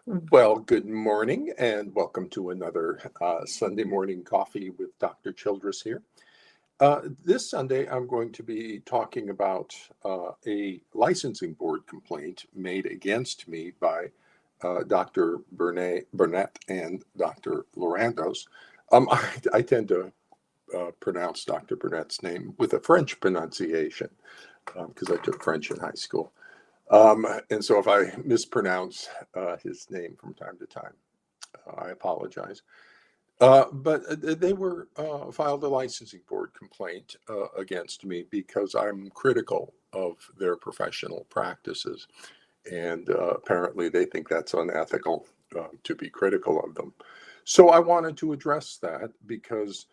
Well, good morning and welcome to another Sunday morning coffee with Dr. Childress here. This Sunday, I'm going to be talking about a licensing board complaint made against me by Dr. Bernet and Dr. Lorandos. I tend to pronounce Dr. Burnet's name with a French pronunciation because I took French in high school. And so if I mispronounce his name from time to time, I apologize. But they were filed a licensing board complaint against me because I'm critical of their professional practices. And apparently they think that's unethical to be critical of them. So I wanted to address that because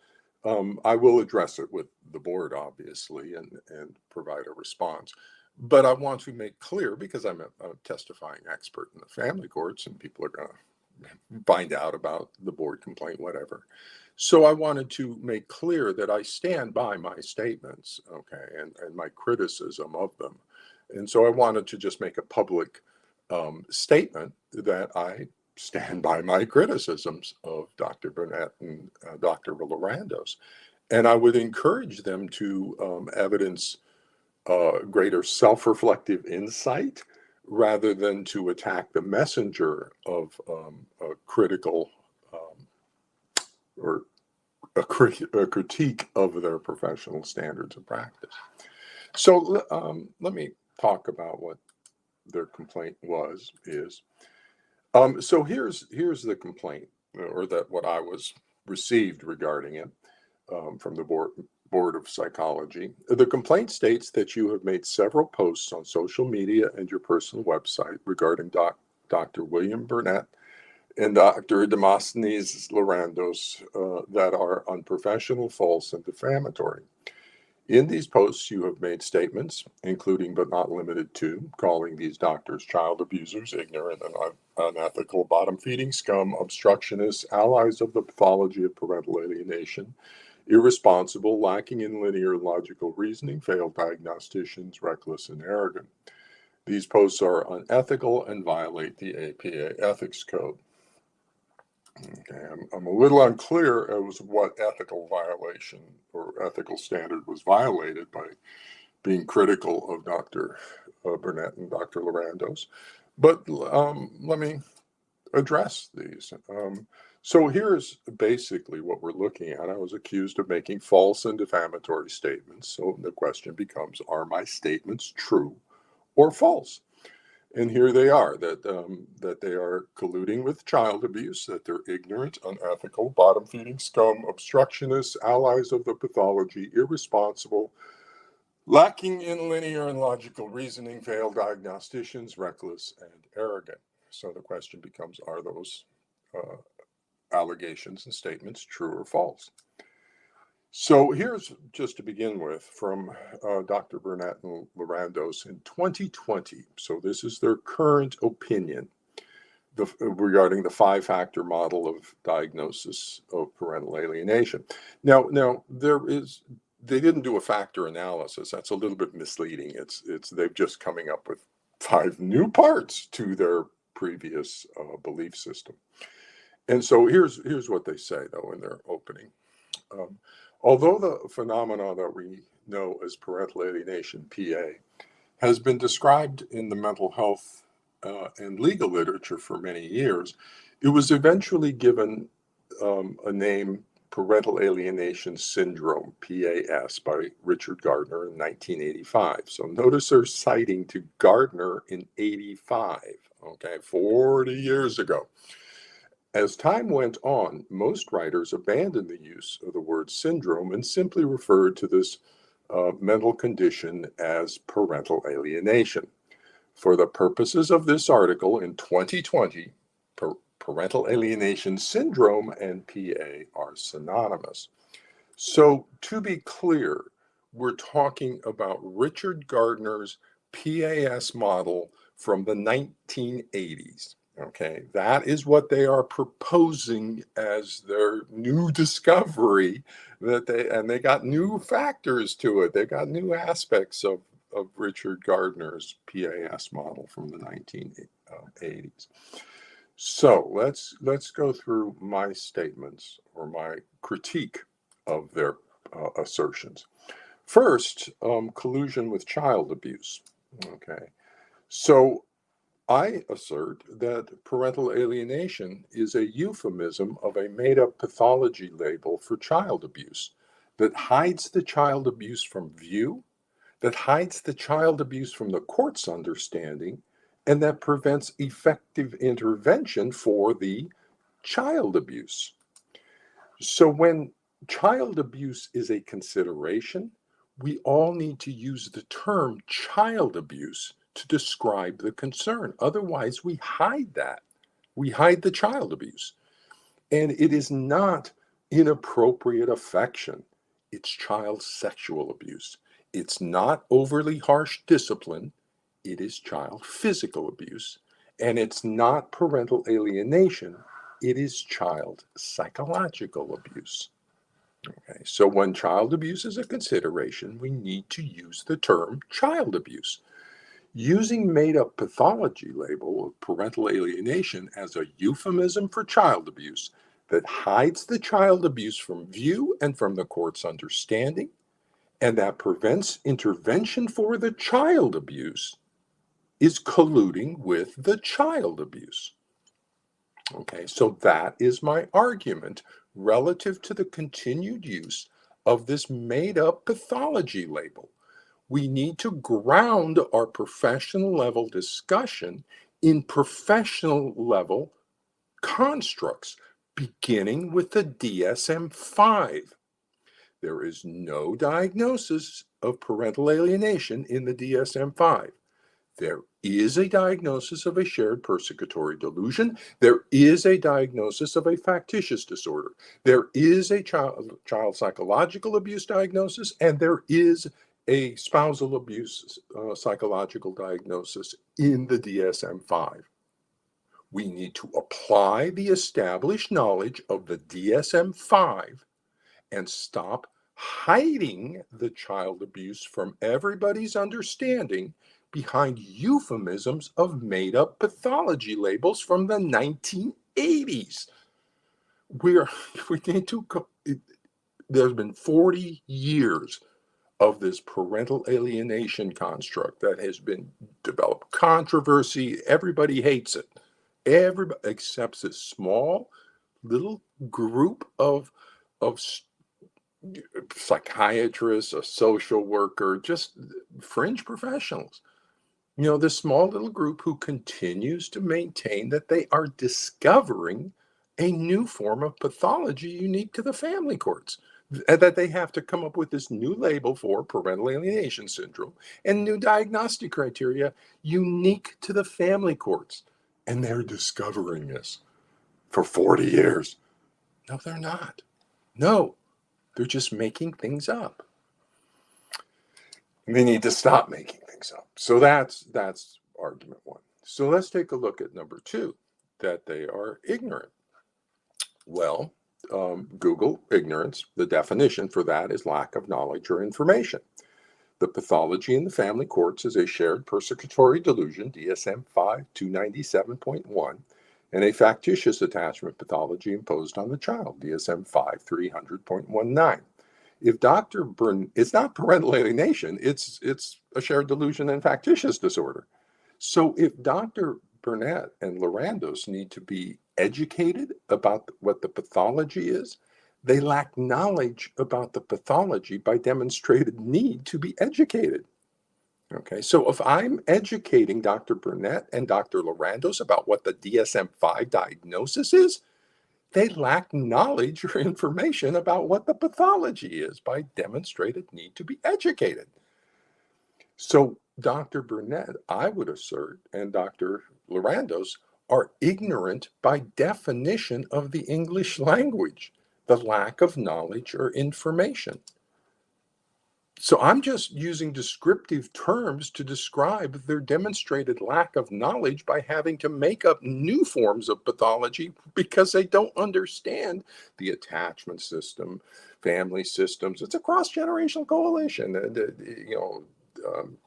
I will address it with the board, obviously, and provide a response. But I want to make clear, because I'm a testifying expert in the family courts, and people are going to find out about the board complaint, whatever. So I wanted to make clear that I stand by my statements, okay, and my criticism of them. And so I wanted to just make a public statement that I stand by my criticisms of Dr. Burnett and Dr. Lorandos. And I would encourage them to evidence greater self-reflective insight rather than to attack the messenger of a critical or a critique of their professional standards of practice. So let me talk about what their complaint is. So here's the complaint, or that what I was received regarding it from the Board of Psychology. The complaint states that you have made several posts on social media and your personal website regarding Dr. William Bernet and Dr. Demosthenes Lorandos that are unprofessional, false, and defamatory. In these posts, you have made statements, including but not limited to, calling these doctors child abusers, ignorant and unethical, bottom-feeding scum, obstructionists, allies of the pathology of parental alienation, irresponsible, lacking in linear and logical reasoning, failed diagnosticians, reckless, and arrogant. These posts are unethical and violate the APA ethics code. Okay, I'm a little unclear as what ethical violation or ethical standard was violated by being critical of Dr. Burnett and Dr. Lorandos, but let me address these. So here's basically what we're looking at. I was accused of making false and defamatory statements. So the question becomes, are my statements true or false? And here they are, that they are colluding with child abuse, that they're ignorant, unethical, bottom-feeding scum, obstructionists, allies of the pathology, irresponsible, lacking in linear and logical reasoning, failed diagnosticians, reckless, and arrogant. So the question becomes, are those allegations and statements true or false? So here's, just to begin with, from Dr. Bernet and Lorandos in 2020. So this is their current opinion regarding the five-factor model of diagnosis of parental alienation. Now they didn't do a factor analysis. That's a little bit misleading. They've just coming up with five new parts to their previous belief system. And so here's what they say, though, in their opening. Although the phenomena that we know as parental alienation, PA, has been described in the mental health and legal literature for many years, it was eventually given a name, parental alienation syndrome, PAS, by Richard Gardner in 1985. So notice they're citing to Gardner in 85, okay, 40 years ago. As time went on, most writers abandoned the use of the word syndrome and simply referred to this mental condition as parental alienation. For the purposes of this article in 2020, parental alienation syndrome and PA are synonymous. So to be clear, we're talking about Richard Gardner's PAS model from the 1980s. Okay, that is what they are proposing as their new discovery, they got new factors to it. They got new aspects of Richard Gardner's PAS model from the 1980s. So let's go through my statements or my critique of their assertions. First, collusion with child abuse. Okay, so I assert that parental alienation is a euphemism of a made-up pathology label for child abuse that hides the child abuse from view, that hides the child abuse from the court's understanding, and that prevents effective intervention for the child abuse. So when child abuse is a consideration, we all need to use the term child abuse to describe the concern. Otherwise, we hide that. We hide the child abuse. And it is not inappropriate affection, it's child sexual abuse. It's not overly harsh discipline, it is child physical abuse. And it's not parental alienation, it is child psychological abuse. Okay, so when child abuse is a consideration, we need to use the term child abuse. Using made-up pathology label of parental alienation as a euphemism for child abuse that hides the child abuse from view and from the court's understanding, and that prevents intervention for the child abuse, is colluding with the child abuse. Okay, so that is my argument relative to the continued use of this made-up pathology label. We need to ground our professional level discussion in professional level constructs, beginning with the DSM-5. There is no diagnosis of parental alienation in the DSM-5. There is a diagnosis of a shared persecutory delusion. There is a diagnosis of a factitious disorder. There is a child psychological abuse diagnosis, and there is a spousal abuse psychological diagnosis in the DSM-5. We need to apply the established knowledge of the DSM-5 and stop hiding the child abuse from everybody's understanding behind euphemisms of made-up pathology labels from the 1980s. We need to. There's been 40 years of this parental alienation construct that has been developed. Controversy. Everybody hates it. Everybody accepts a small little group of psychiatrists, a social worker, just fringe professionals. You know, this small little group who continues to maintain that they are discovering a new form of pathology unique to the family courts, and that they have to come up with this new label for parental alienation syndrome and new diagnostic criteria unique to the family courts. And they're discovering this for 40 years. No, they're not. No, they're just making things up. And they need to stop making things up. So that's argument one. So let's take a look at number two, that they are ignorant. Well, Google ignorance. The definition for that is lack of knowledge or information. The pathology in the family courts is a shared persecutory delusion, DSM-5 297.1, and a factitious attachment pathology imposed on the child, DSM-5 300.19. If it's not parental alienation, it's a shared delusion and factitious disorder. So if Dr. Bernet and Lorandos need to be educated about what the pathology is, they lack knowledge about the pathology by demonstrated need to be educated. Okay, so if I'm educating Dr. Bernet and Dr. Lorandos about what the DSM-5 diagnosis is, they lack knowledge or information about what the pathology is by demonstrated need to be educated. So Dr. Bernet, I would assert, and Dr. Lorandos are ignorant by definition of the English language, the lack of knowledge or information. So I'm just using descriptive terms to describe their demonstrated lack of knowledge by having to make up new forms of pathology because they don't understand the attachment system, family systems. It's a cross-generational coalition.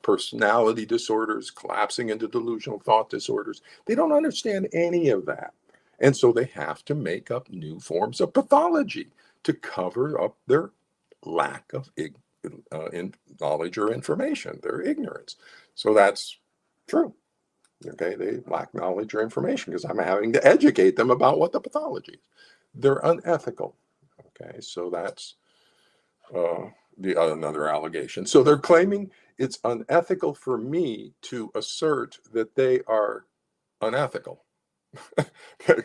Personality disorders, collapsing into delusional thought disorders. They don't understand any of that. And so they have to make up new forms of pathology to cover up their lack of knowledge or information, their ignorance. So that's true. Okay, they lack knowledge or information because I'm having to educate them about what the pathology is. They're unethical. Okay, so that's another allegation. So they're claiming it's unethical for me to assert that they are unethical.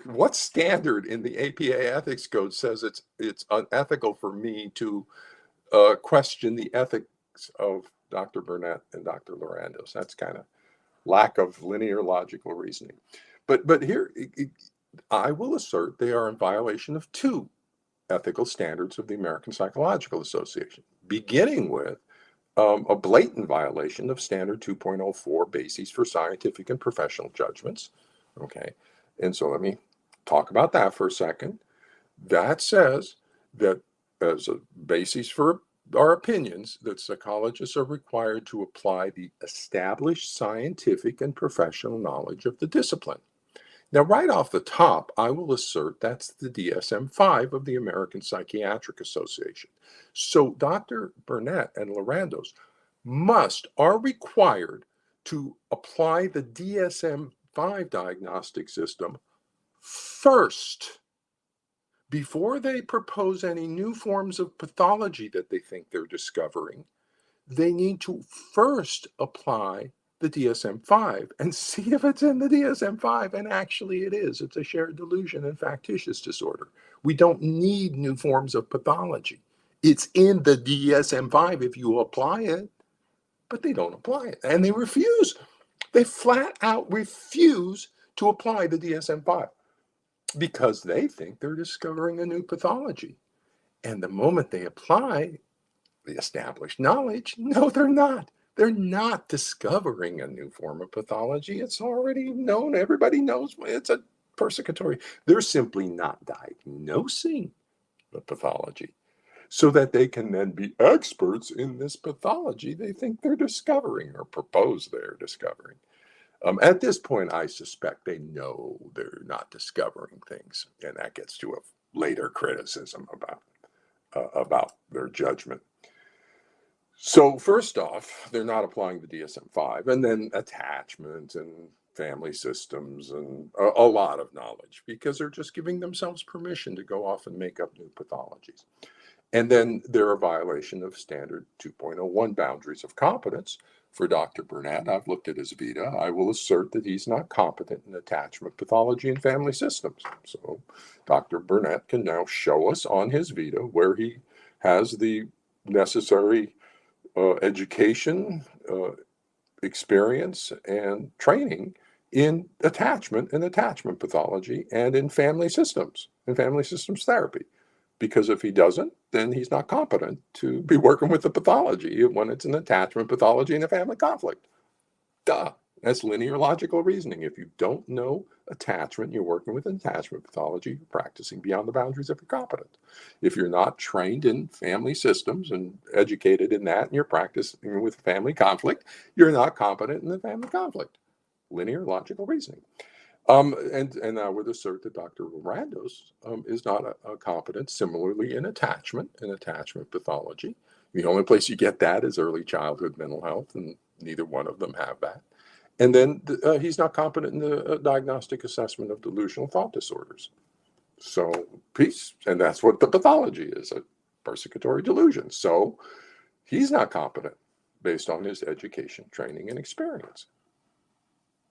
What standard in the APA ethics code says it's unethical for me to question the ethics of Dr. Bernet and Dr. Lorandos? That's kind of lack of linear logical reasoning. But here, I will assert they are in violation of two ethical standards of the American Psychological Association, beginning with a blatant violation of Standard 2.04, Bases for Scientific and Professional Judgments. Okay, and so let me talk about that for a second. That says that as a basis for our opinions, that psychologists are required to apply the established scientific and professional knowledge of the discipline. Now, right off the top, I will assert that's the DSM-5 of the American Psychiatric Association. So Dr. Bernet and Lorandos are required to apply the DSM-5 diagnostic system first before they propose any new forms of pathology that they think they're discovering. They need to first apply the DSM-5 and see if it's in the DSM-5, and actually it is. It's a shared delusion and factitious disorder. We don't need new forms of pathology. It's in the DSM-5 if you apply it, but they don't apply it, and they refuse. They flat out refuse to apply the DSM-5 because they think they're discovering a new pathology. And the moment they apply the established knowledge, no, they're not. They're not discovering a new form of pathology. It's already known. Everybody knows it's a persecutory. They're simply not diagnosing the pathology so that they can then be experts in this pathology they think they're discovering or propose they're discovering. At this point, I suspect they know they're not discovering things, and that gets to a later criticism about their judgment. So first off, they're not applying the DSM-5, and then attachment and family systems and a lot of knowledge because they're just giving themselves permission to go off and make up new pathologies. And then they're a violation of Standard 2.01 boundaries of competence. For Dr. Bernet, I've looked at his vita. I will assert that he's not competent in attachment pathology and family systems. So Dr. Bernet can now show us on his vita where he has the necessary education, experience, and training in attachment and attachment pathology and in family systems therapy. Because if he doesn't, then he's not competent to be working with the pathology when it's an attachment pathology and a family conflict. Duh. That's linear logical reasoning. If you don't know attachment, you're working with an attachment pathology, you're practicing beyond the boundaries of your competence. If you're not trained in family systems and educated in that, and you're practicing with family conflict, you're not competent in the family conflict. Linear logical reasoning. And I would assert that Dr. Lorandos is not a competent similarly in attachment pathology. The only place you get that is early childhood mental health, and neither one of them have that. And then he's not competent in the diagnostic assessment of delusional thought disorders. So peace. And that's what the pathology is, a persecutory delusion. So he's not competent based on his education, training, and experience.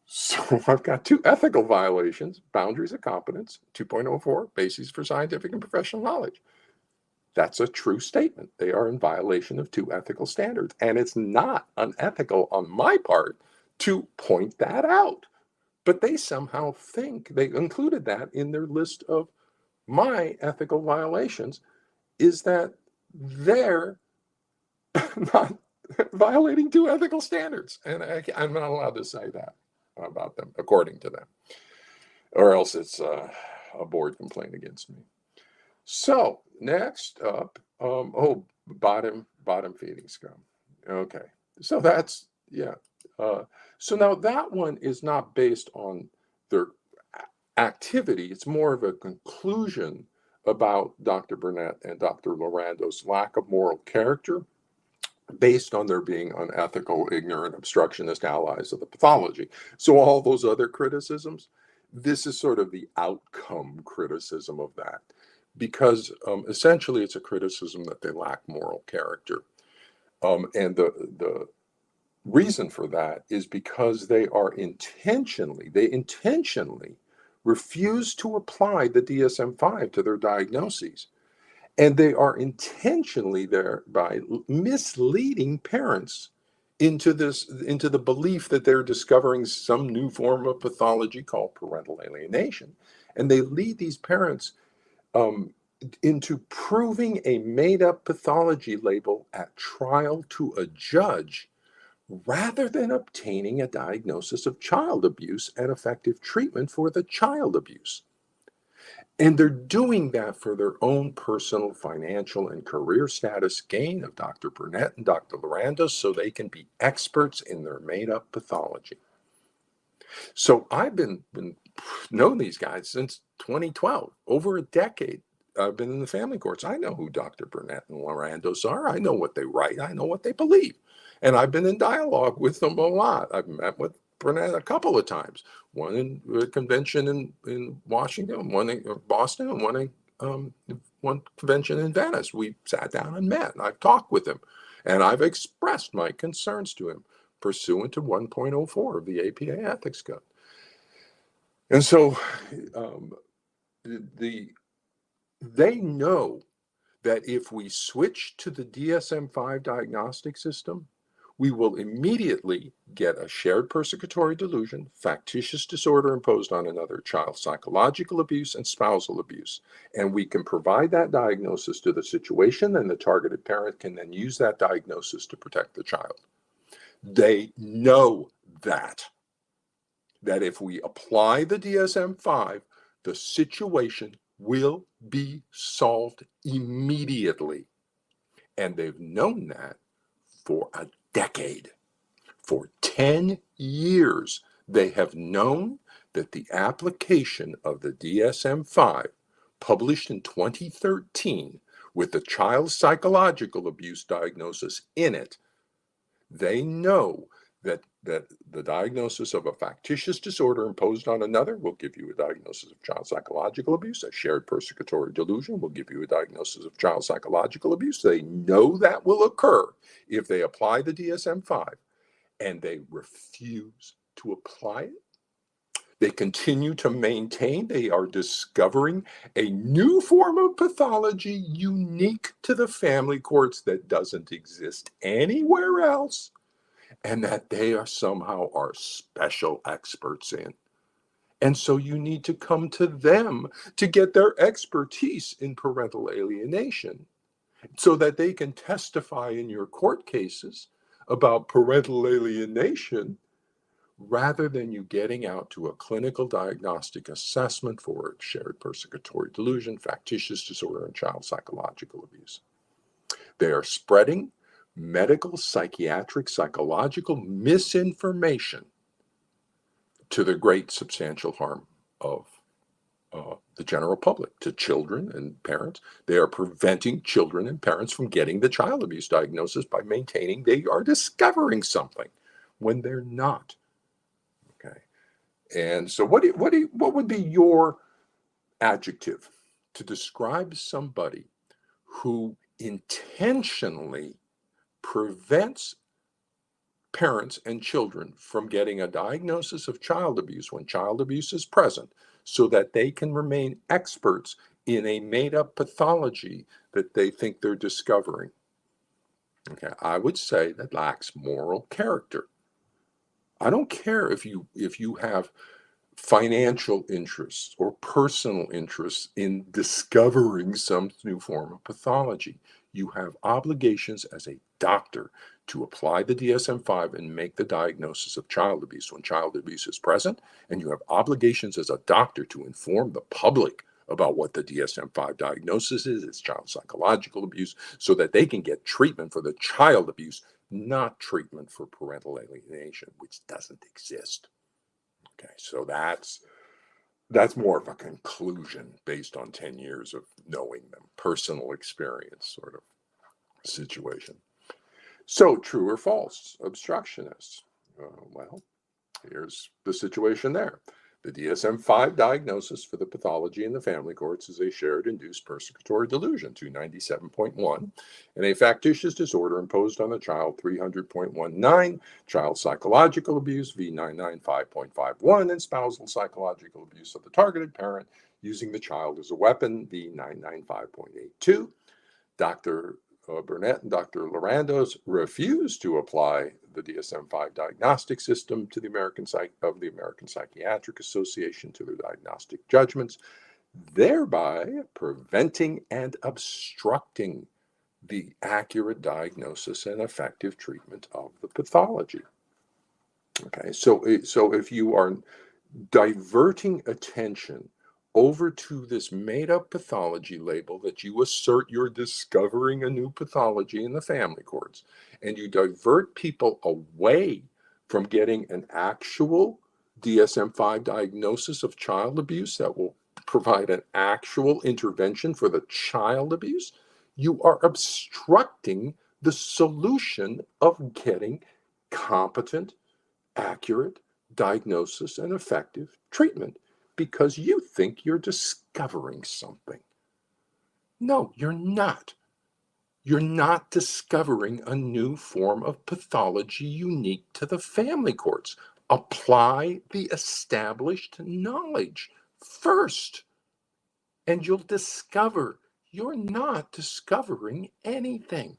So I've got two ethical violations, boundaries of competence, 2.04, bases for scientific and professional knowledge. That's a true statement. They are in violation of two ethical standards. And it's not unethical on my part to point that out. But they somehow think they included that in their list of my ethical violations, is that they're not violating two ethical standards. And I'm not allowed to say that about them, according to them, or else it's a board complaint against me. So next up, bottom feeding scum. Okay, so that's, yeah. So now that one is not based on their activity. It's more of a conclusion about Dr. Bernet and Dr. Lorandos' lack of moral character based on their being unethical, ignorant, obstructionist allies of the pathology. So all those other criticisms, this is sort of the outcome criticism of that, because essentially it's a criticism that they lack moral character. And the reason for that is because they intentionally refuse to apply the DSM-5 to their diagnoses. And they are intentionally thereby misleading parents into the belief that they're discovering some new form of pathology called parental alienation. And they lead these parents into proving a made-up pathology label at trial to a judge rather than obtaining a diagnosis of child abuse and effective treatment for the child abuse. And they're doing that for their own personal, financial, and career status gain of Dr. Bernet and Dr. Lorandos so they can be experts in their made-up pathology. So I've been known these guys since 2012, over a decade. I've been in the family courts. I know who Dr. Bernet and Lorandos are. I know what they write. I know what they believe. And I've been in dialogue with them a lot. I've met with Bernet a couple of times, one in a convention in Washington, one in Boston, and one convention in Venice. We sat down and met, and I've talked with him, and I've expressed my concerns to him pursuant to 1.04 of the APA Ethics Code. And so they know that if we switch to the DSM-5 diagnostic system, we will immediately get a shared persecutory delusion, factitious disorder imposed on another child, psychological abuse, and spousal abuse. And we can provide that diagnosis to the situation, and the targeted parent can then use that diagnosis to protect the child. They know that if we apply the DSM-5, the situation will be solved immediately. And they've known that for a decade. For 10 years, they have known that the application of the DSM-5, published in 2013, with the child psychological abuse diagnosis in it, they know that the diagnosis of a factitious disorder imposed on another will give you a diagnosis of child psychological abuse. A shared persecutory delusion will give you a diagnosis of child psychological abuse. They know that will occur if they apply the DSM-5, and they refuse to apply it. They continue to maintain they are discovering a new form of pathology unique to the family courts that doesn't exist anywhere else, and that they are somehow our special experts in. And so you need to come to them to get their expertise in parental alienation so that they can testify in your court cases about parental alienation rather than you getting out to a clinical diagnostic assessment for shared persecutory delusion, factitious disorder, and child psychological abuse. They are spreading medical, psychiatric, psychological misinformation to the great substantial harm of the general public, to children and parents. They are preventing children and parents from getting the child abuse diagnosis by maintaining they are discovering something when they're not. Okay, and so what would be your adjective to describe somebody who intentionally prevents parents and children from getting a diagnosis of child abuse when child abuse is present so that they can remain experts in a made-up pathology that they think they're discovering? Okay, I would say that lacks moral character. I don't care if you have financial interests or personal interests in discovering some new form of pathology. You have obligations as a doctor to apply the DSM-5 and make the diagnosis of child abuse when child abuse is present, and you have obligations as a doctor to inform the public about what the DSM-5 diagnosis is, it's child psychological abuse, so that they can get treatment for the child abuse, not treatment for parental alienation, which doesn't exist. Okay, so that's That's more of a conclusion based on 10 years of knowing them, personal experience sort of situation. So, true or false, obstructionists? Well, here's the situation there. The DSM-5 diagnosis for the pathology in the family courts is a shared induced persecutory delusion, 297.1, and a factitious disorder imposed on the child, 300.19, child psychological abuse, V995.51, and spousal psychological abuse of the targeted parent using the child as a weapon, V995.82. Dr. Bernet and Dr. Lorandos refused to apply the DSM-5 diagnostic system to the American Psychiatric Association to their diagnostic judgments, thereby preventing and obstructing the accurate diagnosis and effective treatment of the pathology. Okay, so if you are diverting attention over to this made-up pathology label that you assert you're discovering a new pathology in the family courts, and you divert people away from getting an actual DSM-5 diagnosis of child abuse that will provide an actual intervention for the child abuse, you are obstructing the solution of getting competent, accurate diagnosis and effective treatment, because you think you're discovering something. No, you're not. You're not discovering a new form of pathology unique to the family courts. Apply the established knowledge first, and you'll discover you're not discovering anything.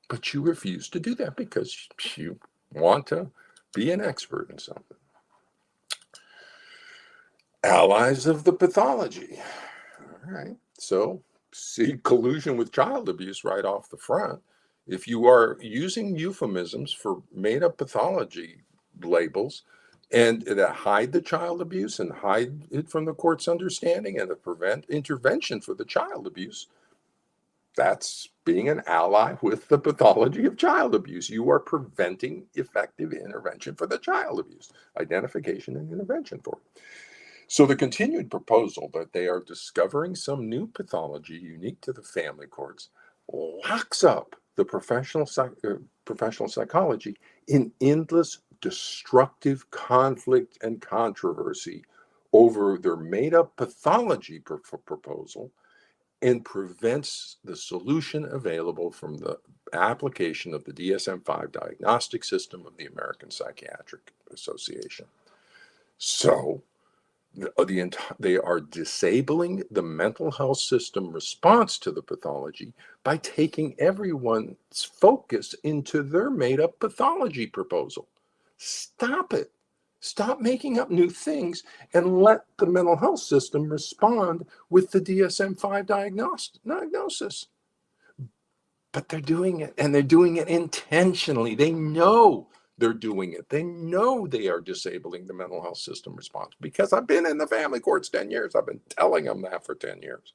But you refuse to do that because you want to be an expert in something. Allies of the pathology. All right. So, see collusion with child abuse right off the front. If you are using euphemisms for made up pathology labels and that hide the child abuse and hide it from the court's understanding and to prevent intervention for the child abuse, that's being an ally with the pathology of child abuse. You are preventing effective intervention for the child abuse, identification and intervention for it. So the continued proposal that they are discovering some new pathology unique to the family courts locks up the professional psychology in endless destructive conflict and controversy over their made-up pathology proposal, and prevents the solution available from the application of the DSM-5 diagnostic system of the American Psychiatric Association. So they are disabling the mental health system response to the pathology by taking everyone's focus into their made-up pathology proposal. Stop it. Stop making up new things and let the mental health system respond with the DSM-5 diagnosis. But they're doing it, and they're doing it intentionally. They know they're doing it. They know they are disabling the mental health system response, because I've been in the family courts 10 years. I've been telling them that for 10 years,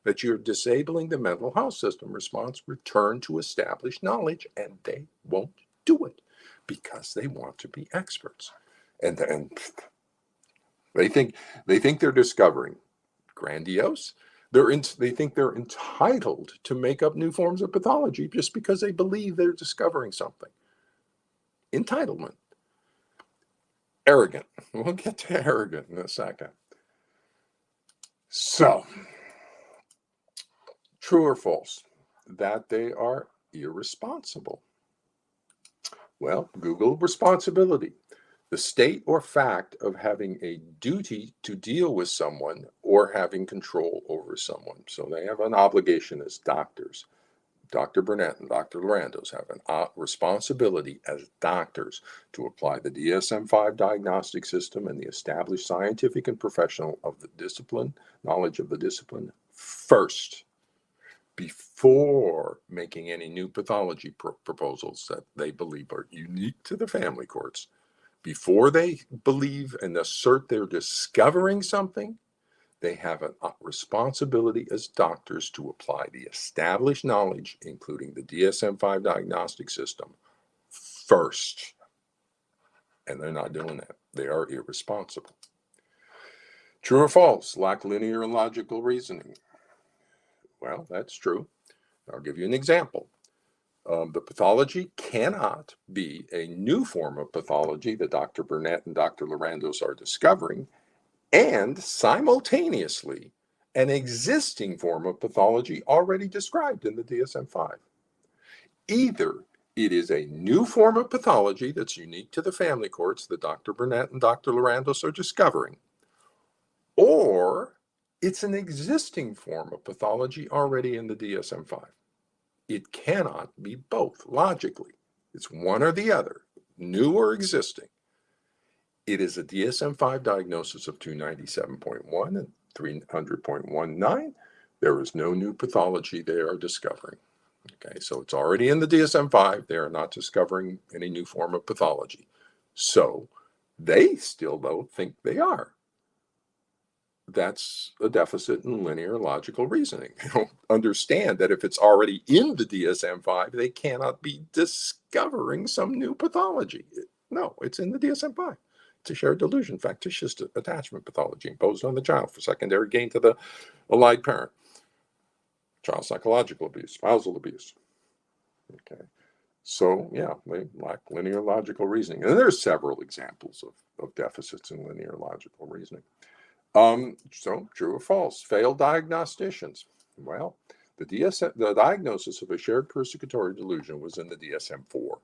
that you're disabling the mental health system response, return to established knowledge, and they won't do it because they want to be experts. And they think they're discovering grandiose. They think they're entitled to make up new forms of pathology just because they believe they're discovering something. Entitlement. Arrogant. We'll get to arrogant in a second. So, true or false, that they are irresponsible? Well, Google responsibility. The state or fact of having a duty to deal with someone or having control over someone. So they have an obligation as doctors. Dr. Bernet and Dr. Lorandos have a responsibility as doctors to apply the DSM-5 diagnostic system and the established scientific and professional of the discipline, knowledge of the discipline first, before making any new pathology proposals that they believe are unique to the family courts. Before they believe and assert they're discovering something, they have a responsibility as doctors to apply the established knowledge, including the DSM-5 diagnostic system, first. And they're not doing that. They are irresponsible. True or false? Lack linear and logical reasoning. Well, that's true. I'll give you an example. The pathology cannot be a new form of pathology that Dr. Bernet and Dr. Lorandos are discovering, and simultaneously an existing form of pathology already described in the DSM-5. Either it is a new form of pathology that's unique to the family courts that Dr. Bernet and Dr. Lorandos are discovering, or it's an existing form of pathology already in the DSM-5. It cannot be both logically. It's one or the other, new or existing. It is a DSM-5 diagnosis of 297.1 and 300.19. There is no new pathology they are discovering. Okay, so it's already in the DSM-5. They are not discovering any new form of pathology. So they still don't think they are. That's a deficit in linear logical reasoning. They don't understand that if it's already in the DSM-5, they cannot be discovering some new pathology. No, it's in the DSM-5. It's a shared delusion, factitious attachment pathology imposed on the child for secondary gain to the allied parent. Child psychological abuse, spousal abuse. Okay. So, yeah, they lack linear logical reasoning. And there's several examples of deficits in linear logical reasoning. So, true or false? Failed diagnosticians. Well, the diagnosis of a shared persecutory delusion was in the DSM-4.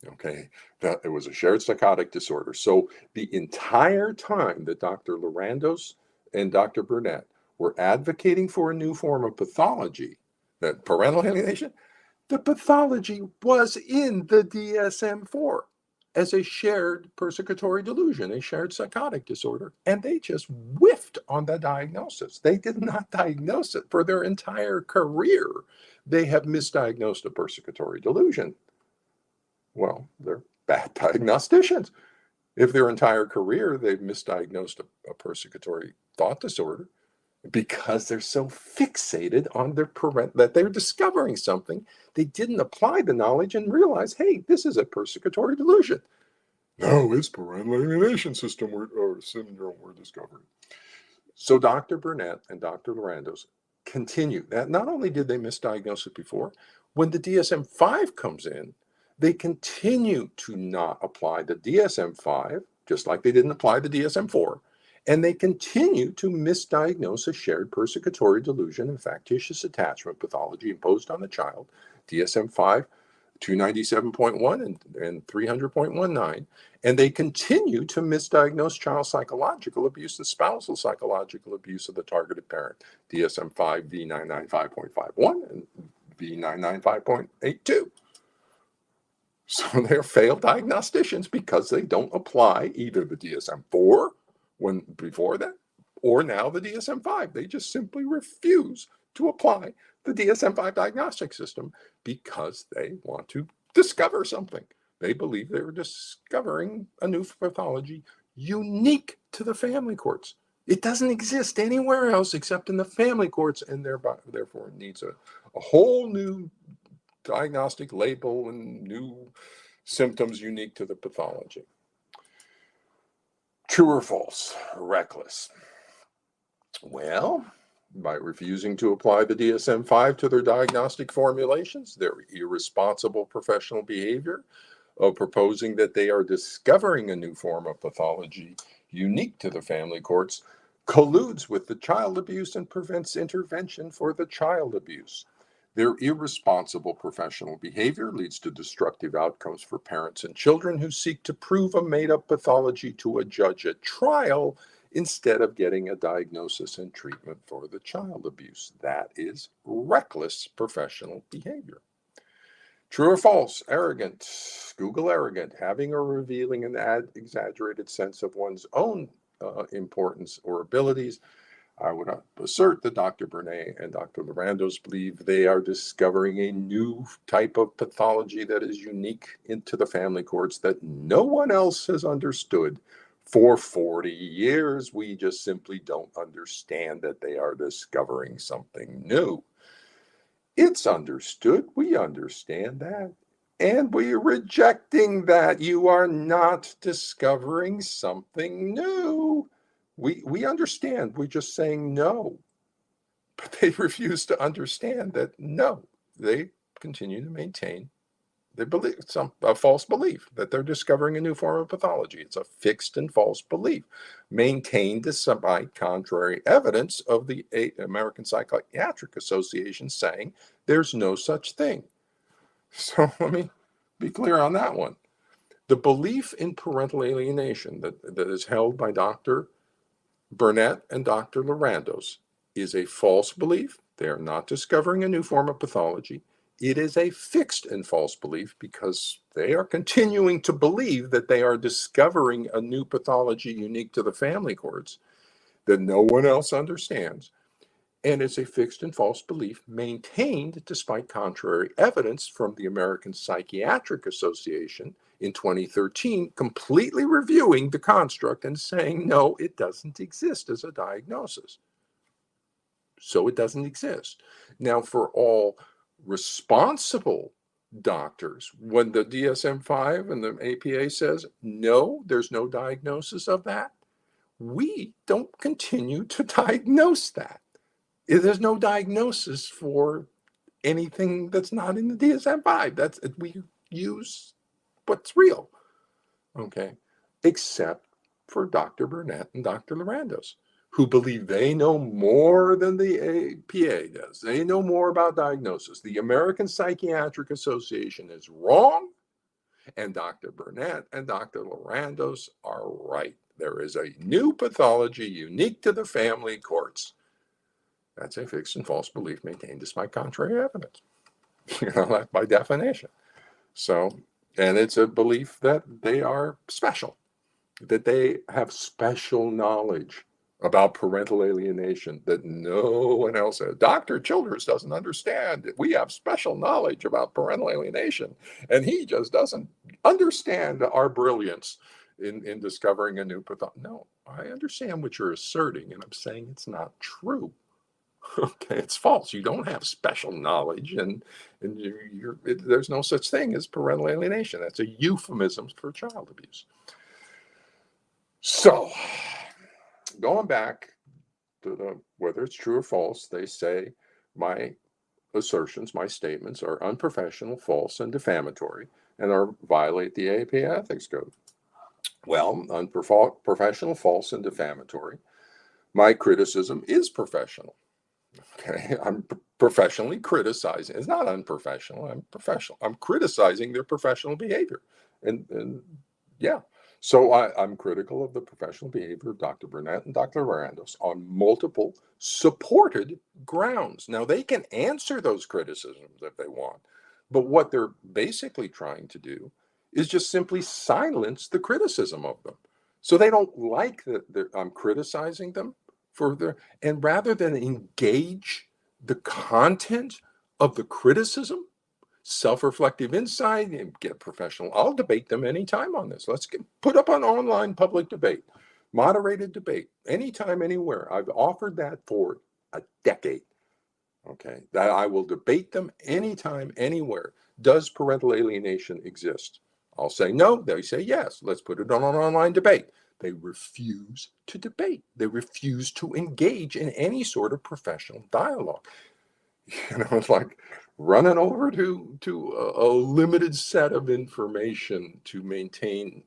Okay, that it was a shared psychotic disorder. So the entire time that Dr. Lorandos and Dr. Bernet were advocating for a new form of pathology, that parental alienation, the pathology was in the DSM-4 as a shared persecutory delusion, a shared psychotic disorder, and they just whiffed on the diagnosis. They did not diagnose it. For their entire career, they have misdiagnosed a persecutory delusion. Well, they're bad diagnosticians. If their entire career they've misdiagnosed a persecutory thought disorder because they're so fixated on their that they're discovering something, they didn't apply the knowledge and realize, hey, this is a persecutory delusion. No, it's parental alienation syndrome we're discovering. So Dr. Bernet and Dr. Lorandos continue. That not only did they misdiagnose it before, when the DSM-5 comes in, they continue to not apply the DSM-5, just like they didn't apply the DSM-4, and they continue to misdiagnose a shared persecutory delusion and factitious attachment pathology imposed on the child, DSM-5, 297.1 and 300.19, and they continue to misdiagnose child psychological abuse, the spousal psychological abuse of the targeted parent, DSM-5 V995.51 and V995.82. So they're failed diagnosticians because they don't apply either the DSM-4 when before that, or now the DSM-5. They just simply refuse to apply the DSM-5 diagnostic system because they want to discover something. They believe they're discovering a new pathology unique to the family courts. It doesn't exist anywhere else except in the family courts, and therefore it needs a whole new diagnostic label and new symptoms unique to the pathology. True or false? Reckless. Well, by refusing to apply the DSM-5 to their diagnostic formulations, their irresponsible professional behavior of proposing that they are discovering a new form of pathology unique to the family courts colludes with the child abuse and prevents intervention for the child abuse. Their irresponsible professional behavior leads to destructive outcomes for parents and children who seek to prove a made-up pathology to a judge at trial instead of getting a diagnosis and treatment for the child abuse. That is reckless professional behavior. True or false? Arrogant. Google arrogant. Having or revealing an exaggerated sense of one's own importance or abilities. I would assert that Dr. Bernet and Dr. Lorandos believe they are discovering a new type of pathology that is unique into the family courts that no one else has understood for 40 years. We just simply don't understand that they are discovering something new. It's understood. We understand that. And we're rejecting that. You are not discovering something new. We understand. We're just saying no. But they refuse to understand that no, they continue to maintain they believe a false belief that they're discovering a new form of pathology. It's a fixed and false belief, maintained despite contrary evidence of the American Psychiatric Association saying there's no such thing. So let me be clear on that one. The belief in parental alienation that is held by Dr. Bernet and Dr. Lorandos is a false belief. They are not discovering a new form of pathology. It is a fixed and false belief because they are continuing to believe that they are discovering a new pathology unique to the family courts that no one else understands. And it's a fixed and false belief maintained despite contrary evidence from the American Psychiatric Association in 2013, completely reviewing the construct and saying, no, it doesn't exist as a diagnosis. So it doesn't exist. Now, for all responsible doctors, when the DSM-5 and the APA says, no, there's no diagnosis of that, we don't continue to diagnose that. There's no diagnosis for anything that's not in the DSM-5. We use what's real, okay, except for Dr. Bernet and Dr. Lorandos, who believe they know more than the APA does. They know more about diagnosis. The American Psychiatric Association is wrong, and Dr. Bernet and Dr. Lorandos are right. There is a new pathology unique to the family courts. That's a fixed and false belief maintained despite contrary evidence. That's by definition. So, and it's a belief that they are special, that they have special knowledge about parental alienation that no one else has. Dr. Childress doesn't understand it. We have special knowledge about parental alienation, and he just doesn't understand our brilliance in discovering a new pathology. No, I understand what you're asserting, and I'm saying it's not true. Okay, it's false. You don't have special knowledge, and there's no such thing as parental alienation. That's a euphemism for child abuse. So, going back to whether it's true or false, they say my assertions, my statements are unprofessional, false, and defamatory, and violate the APA ethics code. Well, unprofessional, false, and defamatory. My criticism is professional. Okay, I'm professionally criticizing. It's not unprofessional. I'm professional. I'm criticizing their professional behavior, and yeah. So I'm critical of the professional behavior of Dr. Bernet and Dr. Lorandos on multiple supported grounds. Now they can answer those criticisms if they want, but what they're basically trying to do is just simply silence the criticism of them. So they don't like that I'm criticizing them and rather than engage the content of the criticism, self-reflective insight, and get professional. I'll debate them anytime on this. Let's put up an online public debate, moderated debate, anytime, anywhere. I've offered that for a decade. Okay, that I will debate them anytime, anywhere. Does parental alienation exist? I'll say no. They say yes. Let's put it on an online debate. They refuse to debate. They refuse to engage in any sort of professional dialogue. It's like running over to a limited set of information to maintain,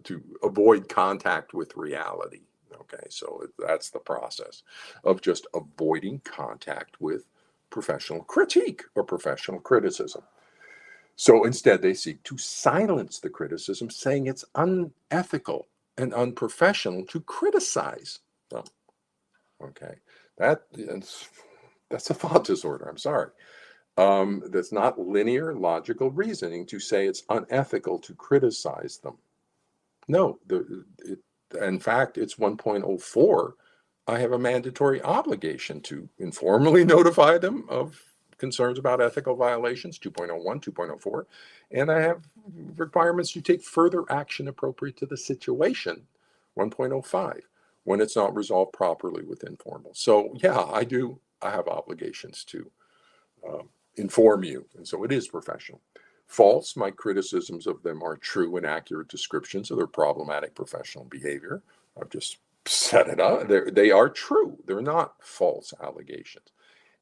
to avoid contact with reality. Okay, so that's the process of just avoiding contact with professional critique or professional criticism. So instead, they seek to silence the criticism, saying it's unethical and unprofessional to criticize them. Okay, that's a thought disorder. I'm sorry. That's not linear, logical reasoning to say it's unethical to criticize them. No, in fact, it's 1.04. I have a mandatory obligation to informally notify them of concerns about ethical violations, 2.01, 2.04, and I have requirements to take further action appropriate to the situation, 1.05, when it's not resolved properly with informal. So yeah, I have obligations to inform you, and so it is professional. False, my criticisms of them are true and accurate descriptions of their problematic professional behavior. I've just set it up. They are true. They're not false allegations.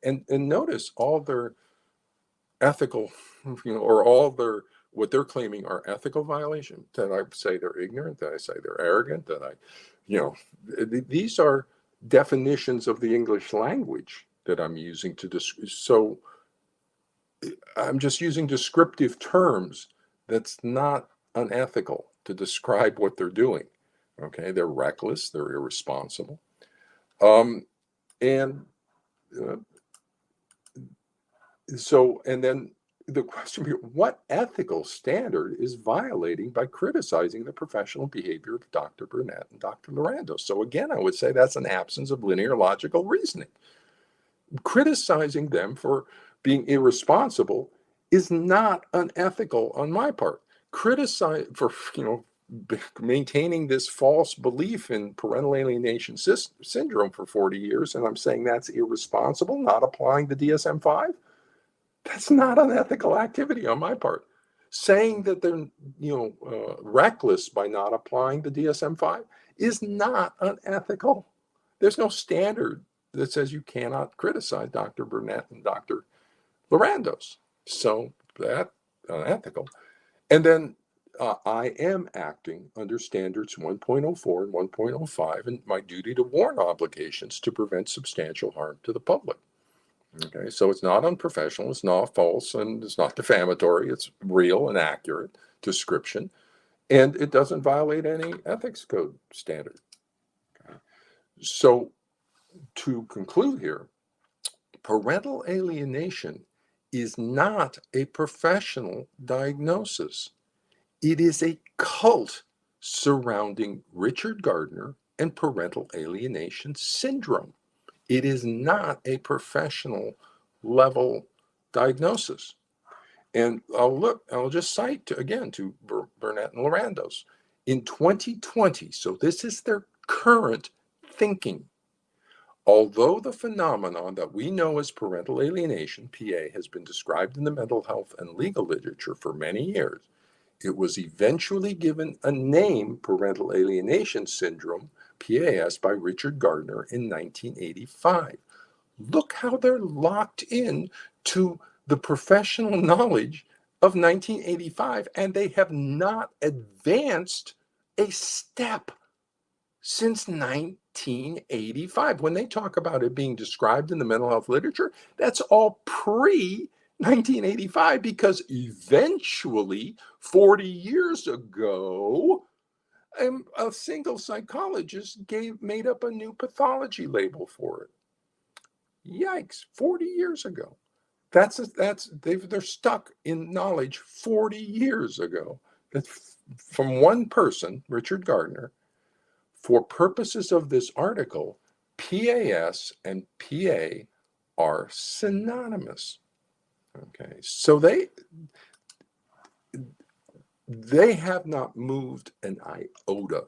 And notice all their ethical, or all their what they're claiming are ethical violations. That I say they're ignorant, that I say they're arrogant, that these are definitions of the English language that I'm using to describe. So I'm just using descriptive terms that's not unethical to describe what they're doing. Okay, they're reckless, they're irresponsible, and uh, and then the question here, what ethical standard is violating by criticizing the professional behavior of Dr. Bernet and Dr. Lorandos? So again, I would say that's an absence of linear logical reasoning. Criticizing them for being irresponsible is not unethical on my part. Criticize for, maintaining this false belief in parental alienation syndrome for 40 years, and I'm saying that's irresponsible, not applying the DSM-5. That's not unethical activity on my part. Saying that they're, reckless by not applying the DSM-5 is not unethical. There's no standard that says you cannot criticize Dr. Bernet and Dr. Lorandos. So that's unethical. And then I am acting under standards 1.04 and 1.05 and my duty to warn obligations to prevent substantial harm to the public. Okay, so it's not unprofessional, it's not false, and it's not defamatory. It's real and accurate description, and it doesn't violate any ethics code standard. Okay. So to conclude here, parental alienation is not a professional diagnosis. It is a cult surrounding Richard Gardner and parental alienation syndrome. It is not a professional level diagnosis. And I'll just cite again to Bernet and Lorandos. In 2020, so this is their current thinking, although the phenomenon that we know as parental alienation, PA, has been described in the mental health and legal literature for many years, it was eventually given a name, parental alienation syndrome, PAS, by Richard Gardner in 1985. Look how they're locked in to the professional knowledge of 1985, and they have not advanced a step since 1985. When they talk about it being described in the mental health literature, that's all pre-1985, because eventually, 40 years ago, a single psychologist made up a new pathology label for it. Yikes, 40 years ago. They're stuck in knowledge 40 years ago. That's from one person, Richard Gardner. For purposes of this article, PAS and PA are synonymous. Okay, so they have not moved an iota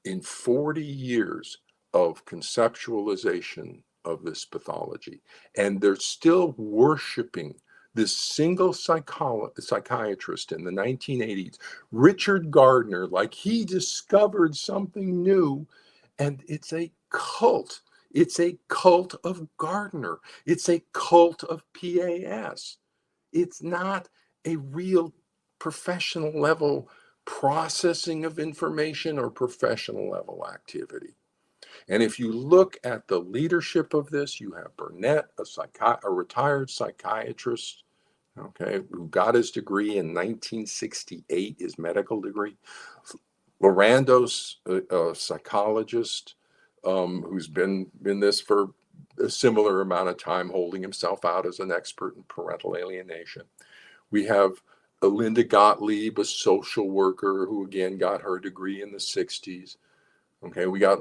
in 40 years of conceptualization of this pathology. And they're still worshiping this single psychiatrist in the 1980s, Richard Gardner, like he discovered something new. And it's a cult. It's a cult of Gardner. It's a cult of PAS. It's not a real professional level processing of information or professional level activity. And if you look at the leadership of this, you have Bernet, a retired psychiatrist, okay, who got his degree in 1968, his medical degree. Lorandos, a psychologist who's been in this for a similar amount of time, holding himself out as an expert in parental alienation. We have Linda Gottlieb, a social worker who again got her degree in the 60s. Okay, we got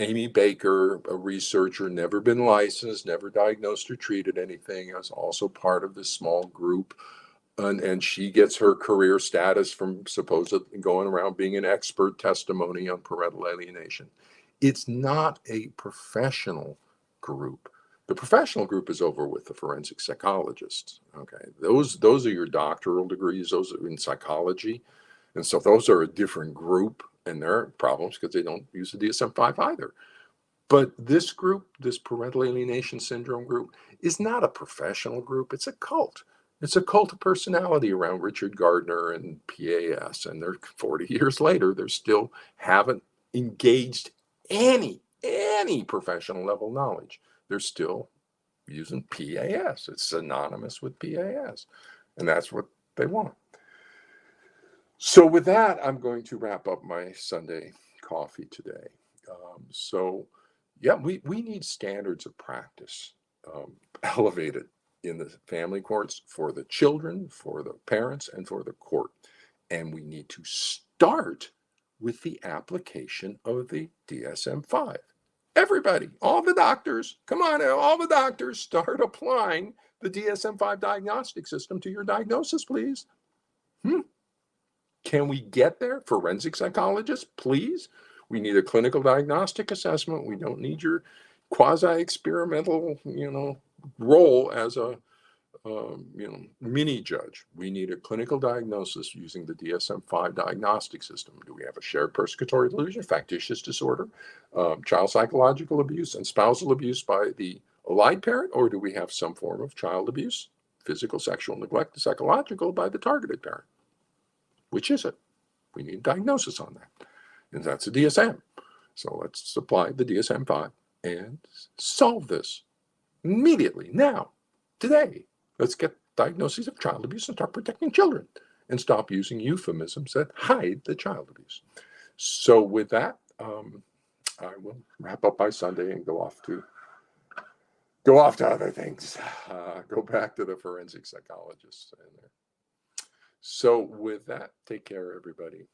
Amy Baker, a researcher, never been licensed, never diagnosed or treated anything, is also part of this small group. And she gets her career status from supposedly going around being an expert testimony on parental alienation. It's not a professional group. The professional group is over with the forensic psychologists. Okay, those are your doctoral degrees. Those are in psychology. And so those are a different group. And there are problems because they don't use the DSM-5 either. But this group, this parental alienation syndrome group, is not a professional group. It's a cult. It's a cult of personality around Richard Gardner and PAS. And they're 40 years later, they still haven't engaged any professional level knowledge. They're still using PAS. It's synonymous with PAS. And that's what they want. So with that, I'm going to wrap up my Sunday coffee today. Yeah, we need standards of practice elevated in the family courts for the children, for the parents, and for the court. And we need to start with the application of the DSM-5. Everybody, all the doctors, come on, all the doctors, start applying the DSM-5 diagnostic system to your diagnosis, please. Can we get there? Forensic psychologists, please. We need a clinical diagnostic assessment. We don't need your quasi-experimental, role as a, mini judge. We need a clinical diagnosis using the DSM-5 diagnostic system. Do we have a shared persecutory delusion, factitious disorder, child psychological abuse, and spousal abuse by the allied parent, or do we have some form of child abuse, physical, sexual neglect, psychological by the targeted parent? Which is it? We need a diagnosis on that. And that's a DSM. So let's apply the DSM-5 and solve this immediately, now, today. Let's get diagnoses of child abuse and start protecting children and stop using euphemisms that hide the child abuse. So with that, I will wrap up by Sunday and go off to other things. Go back to the forensic psychologists. So with that, take care, everybody.